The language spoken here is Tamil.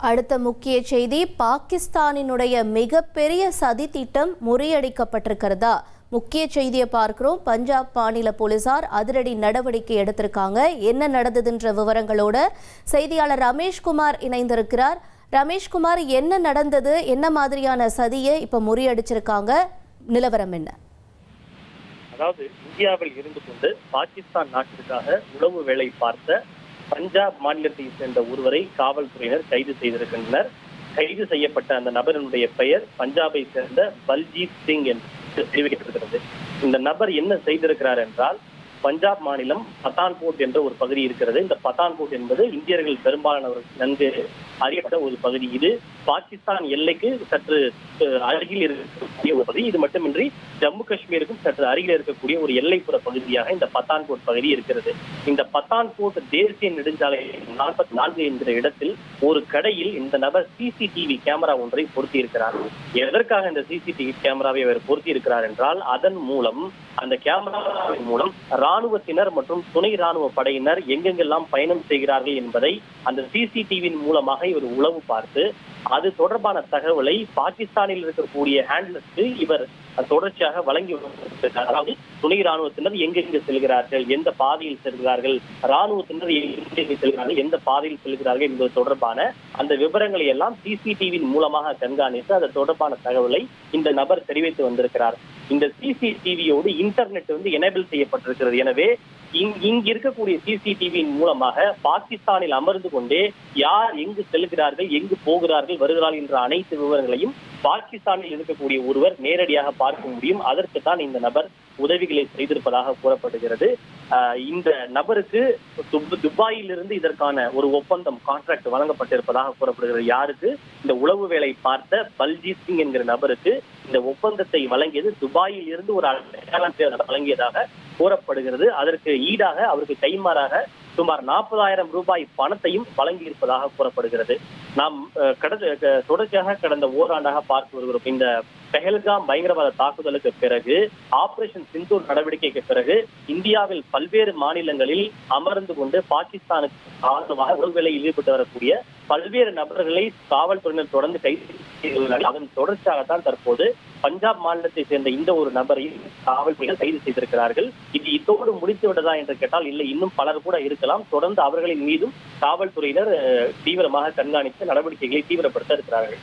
அடுத்த முக்கிய செய்தி, பாகிஸ்தானினுடைய மிகப்பெரிய சதி திட்டம் முறியடிக்கப்பட்டிருக்கிறதா? முக்கிய செய்தியை பார்க்கிறோம். பஞ்சாப் மாநில போலீசார் அதிரடி நடவடிக்கை எடுத்திருக்காங்க. என்ன நடந்ததுன்ற விவரங்களோட செய்தியாளர் ரமேஷ்குமார் இணைந்திருக்கிறார். ரமேஷ்குமார், என்ன நடந்தது? என்ன மாதிரியான சதியை இப்ப முறியடிச்சிருக்காங்க? நிலவரம் என்ன? அதாவது, இந்தியாவில் இருந்து கொண்டு பாகிஸ்தான் நாட்டிற்காக உளவு வேலை பார்த்த பஞ்சாப் மாநிலத்தை சேர்ந்த ஒருவரை காவல்துறையினர் கைது செய்திருக்கின்றனர். கைது செய்யப்பட்ட அந்த நபரினுடைய பெயர் பஞ்சாபை சேர்ந்த பல்ஜீத் சிங் என்று தெரிவிக்கப்பட்டிருக்கிறது. இந்த நபர் என்ன செய்திருக்கிறார் என்றால், பஞ்சாப் மாநிலம் பத்தான்கோட் என்ற ஒரு பகுதி இருக்கிறது. இந்த பத்தான்கோட் என்பது இந்தியர்கள் பெரும்பாலானவர்கள் நன்கு அறியப்பட்ட ஒரு பகுதி. இது பாகிஸ்தான் எல்லைக்கு சற்று அருகில் இருக்கக்கூடிய ஒரு பகுதி. இது மட்டுமின்றி ஜம்மு காஷ்மீருக்கும் சற்று அருகில் இருக்கக்கூடிய ஒரு எல்லைப்புற பகுதியாக இந்த பத்தான்கோட் பகுதி இருக்கிறது. இந்த பத்தான்கோட் தேசிய நெடுஞ்சாலை 44 என்கிற இடத்தில் ஒரு கடையில் இந்த நபர் சிசிடிவி கேமரா ஒன்றை பொருத்தி இருக்கிறார். எதற்காக இந்த சிசிடிவி கேமராவை அவர் பொருத்தி இருக்கிறார் என்றால், அதன் மூலம், அந்த கேமராவின் மூலம் ராணுவத்தினர் மற்றும் துணை ராணுவ படையினர் எங்கெங்கெல்லாம் பயணம் செய்கிறார்கள் என்பதை அந்த சிசிடிவியின் மூலமாக இவர் உளவு பார்த்து அது தொடர்பான தகவலை பாகிஸ்தானில் இருக்கக்கூடிய ஹேண்ட்லருக்கு இவர் தொடர்ச்சியாக வழங்கி வருகிறார். அதாவது, துணை ராணுவத்தினர் எங்கெங்கு செல்கிறார்கள், எந்த பாதையில் செல்கிறார்கள், ராணுவத்தினர் எங்கெங்கு செல்கிறார்கள், எந்த பாதையில் செல்கிறார்கள் என்பது தொடர்பான அந்த விவரங்களை எல்லாம் சிசிடிவியின் மூலமாக கண்காணித்து அது தொடர்பான தகவலை இந்த நபர் தெரிவித்து வந்திருக்கிறார். இந்த சிசிடிவியோடு இன்டர்நெட் எனேபிள் செய்யப்பட்டிருக்கிறது. எனவே இங்கு இருக்கக்கூடிய சிசிடிவியின் மூலமாக பாகிஸ்தானில் அமர்ந்து கொண்டே யார் எங்கு செல்கிறார்கள், எங்கு போகிறார்கள், வருகிறார்கள் என்ற அனைத்து விவரங்களையும் பாகிஸ்தானில் இருக்கக்கூடிய ஒருவர் நேரடியாக பார்க்க முடியும். அதற்கு தான் இந்த நபர் உதவிகளை செய்திருப்பதாக கூறப்படுகிறது. இந்த நபருக்கு துபாயிலிருந்து இதற்கான ஒரு ஒப்பந்தம், கான்ட்ராக்ட் வழங்கப்பட்டிருப்பதாக கூறப்படுகிறது. யாருக்கு? இந்த உளவு வேலை பார்த்த பல்ஜீத் சிங் என்கிற நபருக்கு இந்த ஒப்பந்தத்தை வழங்கியது துபாயில் இருந்து ஒரு அடையாளத்தை வழங்கியதாக கூறப்படுகிறது. அதற்கு ஈடாக அவருக்கு கைமாறாக சுமார் 40,000 ரூபாய் பணத்தையும் வழங்கி இருப்பதாக கூறப்படுகிறது. நாம் தொடர்ச்சியாக கடந்த ஓராண்டாக பார்த்து வருகிறோம். இந்த பெஹல்காம் பயங்கரவாத தாக்குதலுக்கு பிறகு, ஆபரேஷன் சிந்தூர் நடவடிக்கைக்கு பிறகு இந்தியாவில் பல்வேறு மாநிலங்களில் அமர்ந்து கொண்டு பாகிஸ்தானுக்கு ஆதரவாக உளவு வேலையில் ஈடுபட்டு வரக்கூடிய பல்வேறு நபர்களை காவல்துறையினர் தொடர்ந்து கைது செய்துள்ளார்கள். அதன் தொடர்ச்சியாகத்தான் தற்போது பஞ்சாப் மாநிலத்தை சேர்ந்த இந்த ஒரு நபரையும் காவல்துறையினர் கைது செய்திருக்கிறார்கள். இது இதோடு முடித்து விட்டதா என்று கேட்டால் இல்லை, இன்னும் பலர் கூட இருக்கலாம். தொடர்ந்து அவர்களின் மீதும் காவல்துறையினர் தீவிரமாக கண்காணித்து நடவடிக்கைகளை தீவிரப்படுத்த இருக்கிறார்கள்.